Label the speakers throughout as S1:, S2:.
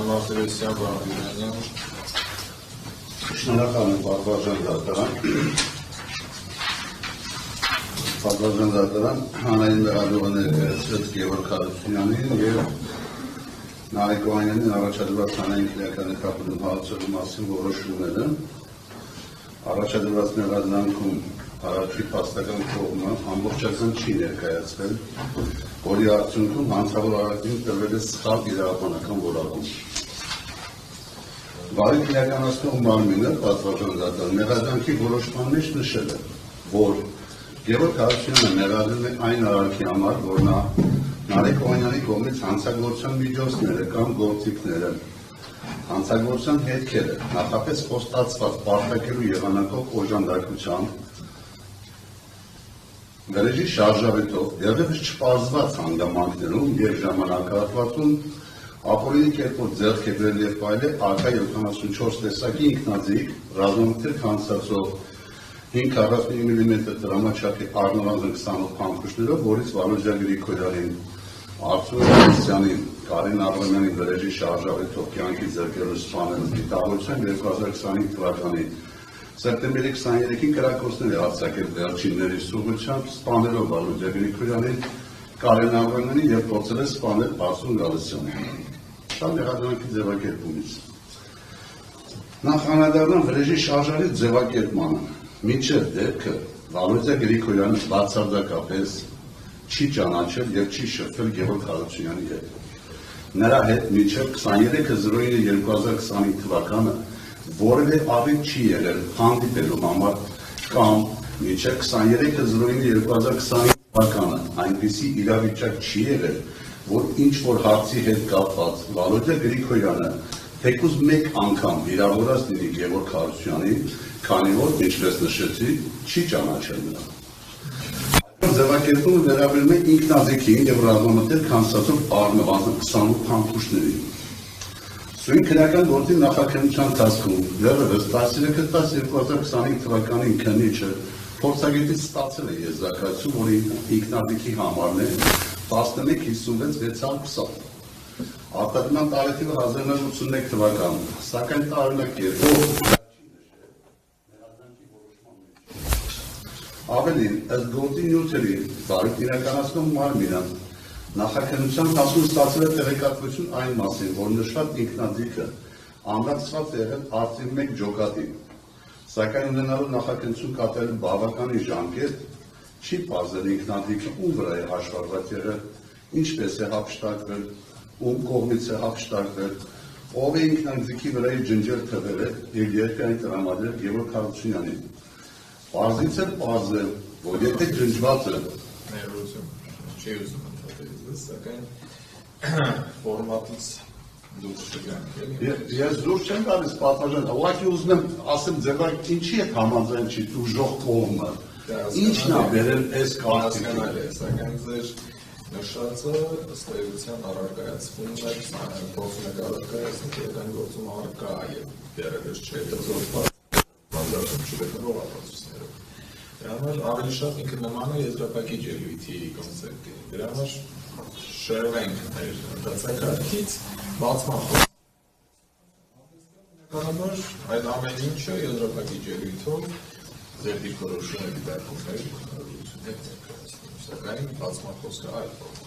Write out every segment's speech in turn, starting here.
S1: Համարտիրոսյան Վարդանյան
S2: Շնորհակալ եմ Բաղբաժան դատարան հանրային լրագրողը ներկայացրեց Գևորգ Հարությունյանին և Նարեկ Օհանյանին առաջադրված հանրային քրեական նկատմամբ հաղորդելու մասին որոշումները առաջադրված մեղադրանքում առաջի փաստական կողմը ամբողջական չի ներկայացվել, որի արդյունքում հանցավոր արարքին տրվել է սխալ իրավաբանական որակում։ Վարույթ իրականացնող մարմինը պատվարժան դատարան մեղադրանքի որոշման մեջ նշել է, որ Գևորգ Հարությունյանը մեղադրել է այն արարքի համար, որ նա Նարեկ Օհանյանի կողմից հանցագործության միջոցները կամ գործիքները, հանցագործության հետքերը, նախապես խոստացված պարտակելու եղանակով օժանդակությամբ, վրեժի շարժավետով, դեռևս չպարզված հանգամանքներում և ժամանակահատվածում ապօրինի կերպով ձեռք է բերել և պահել ԱԿ 74 տեսակի ինքնաձիգ ռազմամթերք հանցածով 5,45 մմ տրամաչափի առնվազն 28 փամփուշտներով, որից Վարուժա Գրիգորյանին, Արծուր Ալեքսյանին, Կարեն Աբրամյանին վրեժի շարժավետով կյանքի ձեռքերով սպանել դիտավորության 2025 թվականի սեպտեմբերի 23-ին կրակոցներ է արձակել վերջինների սուղությամբ, սպանելով Վարուժա Գրիգորյանին, Կարեն Աբրամյանին և փորձել է սպանել Արծուր Ալեքսյանին։ Դա մեղադրանքի ձևակերպումից։ Նախ անդրադառնամ վրեժի շարժարի ձևակերպմանը։ Մինչև դեպքը Վարուժա Գրիգորյանը բացարձակապես չի ճանաչել և չի շփվել Գևորգ Հարությունյանի հետ։ Նրա հետ մինչև 23/09/2025 թվականը որևէ առիթ չի եղել հանդիպելու համար կամ մինչև 23/09/2025 թվականը այնպիսի իրավիճակ չի եղել, որ ինչ-որ հարցի հետ կապված Վարուժա Գրիգորյանը թեկուզ մեկ անգամ վիրավորած լինի Գևորգ Հարությունյանին, քանի որ, ինչպես նշեցի, չի ճանաչել նրան։ Ձևակերպումը վերաբերում է ինքնաձիգին և ռազմամթերք հանցածով առնվազն 28 փամփուշտներին։ Սույն քրեական գործի նախաքննության ընթացքում դեռևս 13/10/2025 թվականին քննիչը փորձագետից ստացել է եզրակացություն, որի ինքնաձիգի համարն է 1156/620։ Արտադրման տարեթիվը 1981 թվականն է, սակայն տարօրինակ Ավելին, ըստ գործի նյութերի, վարույթ իրականացնող մարմինը նախաքննության ընթացքում ստացել է տեղեկատվություն այն մասին, որ նշված ինքնաձիգը ամրացված է եղել արծիվ 1 ջոկատին, սակայն ունենալով նախաքննություն կատարել բավականին ժամկետ, չի պարզել ինքնաձիգը ում վրա է հաշվառված եղել, ինչպես է հափշտակվել, ում կողմից է հափշտակվել, ով է ինքնաձիգի վրայի ջնջել թվերը և երկրային տրամադրել Գևորգ Հարությունյանին։ Պարզից էլ պարզել, որ եթե ջնջվածը
S1: ներողություն չի ուզում ընդհատել, սակայն ֆորմատից դուրս չգանք, էլի։
S2: Ես դուրս չեմ գալիս, պատվարժան, ուղղակի ուզում եմ ասեմ ձևակ ինչի է համաձայն չի ուժող կողմը, ինչն է բերել այս կարծիքները,
S1: սակայն ձեր նշածը ըստ էության առարկայացվում է փոխում եք առարկայացնում քրեական գործում առկա եւ դեռևս չէ դրսորված բանջարում չգտնող ապացույցներով։ Դրա համար ավելի շատ ինքը նման է եզրափակիչ ելույթի կոնցեպտին։ Դրա համար շրջենք մեր ընթացակարգից բացման խոսքով այդ ամեն ինչը եզրափակիչ ելույթով ձեր դիրքորոշումը դիտարկումներ հետ սակայն բացման խոսքը այլ կողմ։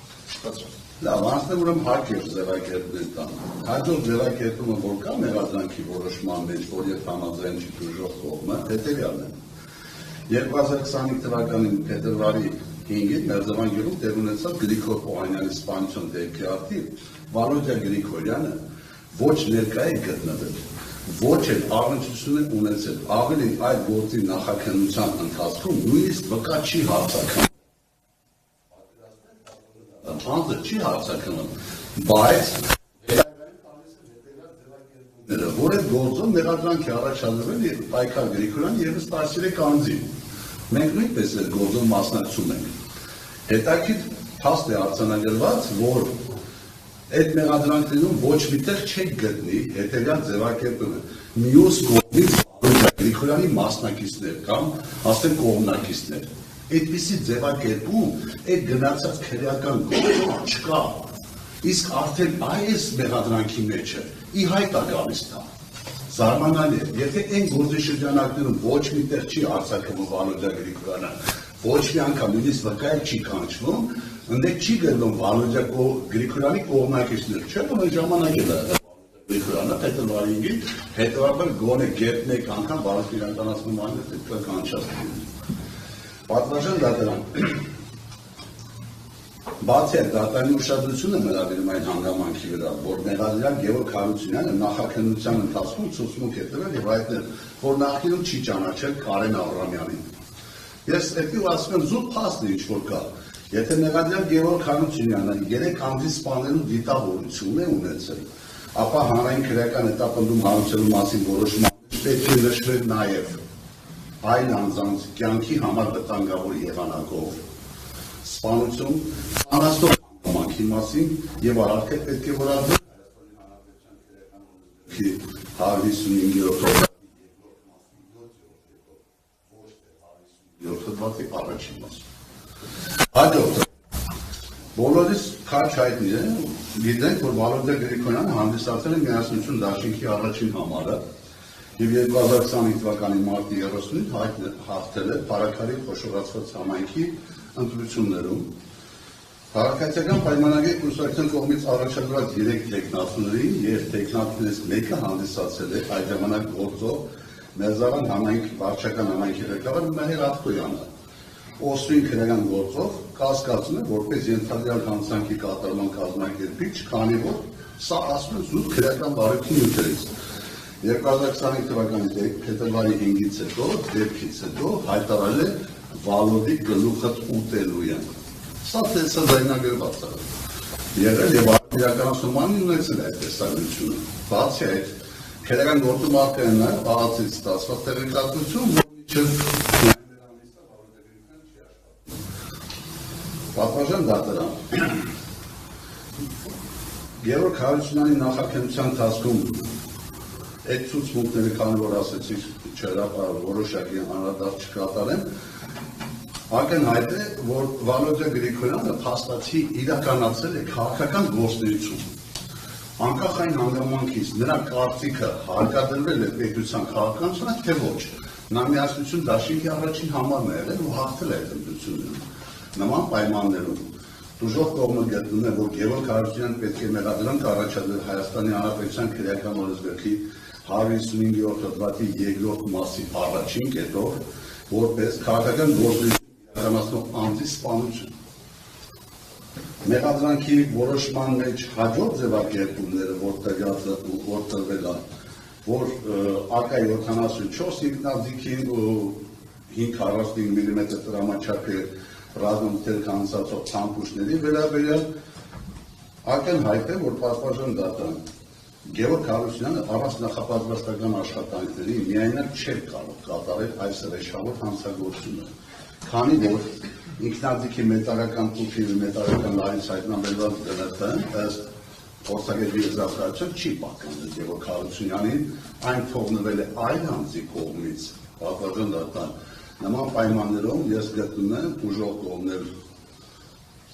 S2: Լավ, անցնեմ ուրեմն հակեր ձևակերպել տան։ Հաջորդ ձևակերպումը որ կա մեղադրանքի որոշման մեջ, որ երբ համաձայն չի ուժող կողմը, հետևյալն է։ 2025 թվականի փետրվարի 5-ին Մերձավան տեղ ունեցավ Գրիգոր Օհանյանի սպանության դեպքի արդիվ Վարուժա Գրիգորյանը ոչ ներկա է գտնվել, ոչ էլ առնչություն է ունեցել, ավելին այդ գործի նախաքննության ընթացքում նույնիսկ վկա չի հարձակվում։ Անձը չի հարձակվում, բայց որ այդ գործում մեղադրանք է առաջադրվել և Պայքար Գրիգորյանը ևս 13 անձի։ Մենք նույնպես այդ գործում մասնակցում ենք։ Հետաքրքիր փաստ է արձանագրված, որ այդ մեղադրանքներում ոչ միտեղ չեք գտնի հետևյալ ձևակերպումը։ Մյուս կողմից Գրիգորյանի մասնակիցներ կամ ասենք կողմնակիցներ։ Այդպիսի ձևակերպում այդ գնացած քրեական գործում չկա։ Իսկ արդեն այս մեղադրանքի մեջը ի հայտ է գալիս դա։ Զարմանալի է, եթե այն գործի շրջանակներում ոչ մի տեղ չի արձակվում Վալոդյա Գրիգորյանը, ոչ մի անգամ նույնիսկ վկայել չի կանչվում, ընդդեմ չի գնում Վալոդյա Գրիգորյանի կողմնակիցներ, չէ՞ որ այն ժամանակել է Գրիգորյանը Պետրվարինգի, հետևաբար գոնե գետ մեկ անգամ բարդ իրականացնում անը պետք է կանչել։ Պատվարժան դատարան։ Բացի այդ դատարանի ուշադրությունը մեղադրում այն հանգամանքի վրա, որ մեղադրյալ Գևորգ Հարությունյանը նախաքննության ընթացքում ցուցմունք է տվել եւ հայտնել, որ նախկինում չի ճանաչել Կարեն Աբրամյանին։ Ես էդի ասում եմ զուտ փաստ է ինչ որ կա։ Եթե մեղադրյալ Գևորգ Հարությունյանը 3 ամսի սպանելու դիտավորություն է ունեցել, ապա հանրային քրեական հետապնդում հարուցելու մասին որոշումը պետք է նշվել նաեւ այն անձանց կյանքի համար վտանգավոր եղանակով սպանություն, անաստող հանգամանքի մասին եւ առարկե պետք է որակվել Հայաստանի Հանրապետության առաջին մաս։ Հաջորդը բոլորիս քաչ հայտնի է, գիտենք, որ Վալոդյա Գրիգորյանը հանդիսացել է Միասնություն դաշինքի առաջին համարը եւ 2025 թվականի մարտի 30-ին հաղթել է Փարաքարի խոշորացված համայնքի ընտրություններում։ Քաղաքացիական պայմանագրի կուսակցության կողմից առաջադրված 3 տեխնացուներին եւ տեխնացուներից մեկը հանդիսացել է այդ ժամանակ գործող Մերձավան համայնքի վարչական համայնքի ղեկավար Մհեր Ախտոյանը։ Օսրին քրեական գործով կասկածում է որպես ենթադրյալ հանցանքի կատարման կազմակերպիչ, քանի որ սա ասում է զուտ քրեական բարույթի նյութերից։ 2025 թվականի փետրվարի 5-ից հետո, դեպքից հետո հայտարարել է Վալոդի գլուխը ուտելու են։ Սա տեսաձայնագրված է։ Եղել եւ իրականացմանին ունեցել այդ տեսարությունը։ Բացի այդ, քրեական գործում արկայն է բացից ստացված տեղեկատվություն, որ միջև Պատվարժան դատարան։ Գևորգ Հարությունյանի նախաքննության ընթացքում այդ ցուցմունքները, քանի որ ասեցիք, որոշակի անդրադարձ չկատարեն, ակնհայտ է, որ Վալոդյա Գրիգորյանը փաստացի իրականացել է քաղաքական գործունեություն։ Անկախ այն հանգամանքից նրա կարծիքը հարկադրվել է պետության քաղաքականությանը, թե ոչ։ Նա Միասնություն դաշինքի առաջին համարն է եղել ու հաղթել է այդ ընտրությունները։ Նման պայմաններում դժոխք կողմը գտնում է, որ Գևորգ Հարությունյանը պետք է մեղադրանք առաջադրել Հայաստանի Հանրապետության քրեական օրենսգրքի 155-րդ հոդվածի 2-րդ մասի առաջին կետով, որպես քաղաքական գործունեություն իրականացնող անձի սպանություն։ Մեղադրանքի որոշման մեջ հաջորդ ձևակերպումները, որ տրվել է, որ ԱԿ 74 ինքնաձիգին ու 545 մմ տրամաչափի ռազմամթերք հանցածող ցամփուշների վերաբերյալ ակնհայտ է, որ պատվարժան դատարան Գևորգ Հարությունյանը առանց նախապատրաստական աշխատանքների միայնակ չէր կարող կատարել այս ռեշավոր հանցագործությունը, քանի որ ինքնաձիգի մետաղական տուփի ու մետաղական լարից հայտնաբերված գնահատը ըստ փորձագետի զարգացում չի պատկանել Գևորգ Հարությունյանին, այն թողնվել է այլ անձի կողմից, պատվարժան դատարան։ Նման պայմաններում ես գտնում եմ ուժող կողմներ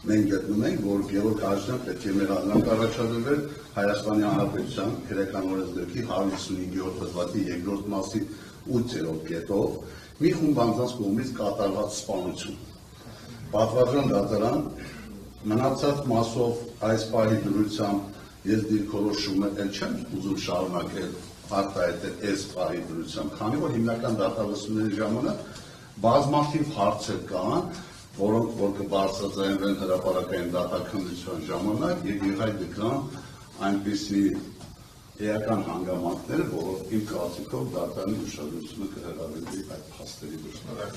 S2: մենք գտնում ենք, որ Գևորգ Հարությունյանը պետք է մեղադրանք առաջադրել Հայաստանի Հանրապետության քրեական օրենսգրքի 155-րդ հոդվածի 2-րդ մասի 8-րդ կետով մի խումբ անձանց կողմից կատարված սպանություն։ Պատվարժան դատարան մնացած մասով այս պահի դրությամբ ես դիրքորոշումը էլ չեմ ուզում շարունակել արտահայտել այս պահի դրությամբ, քանի որ հիմնական դատավարությունների ժամանակ բազմաթիվ հարցեր կան, որոնք որ կբարձրաձայնվեն հրապարակային դատաքննության ժամանակ եւ իհայտ կան այնպիսի էական հանգամանքներ, որով իմ կարծիքով դատարանի ուշադրությունը կհրավիրվի այդ փաստերի վրա։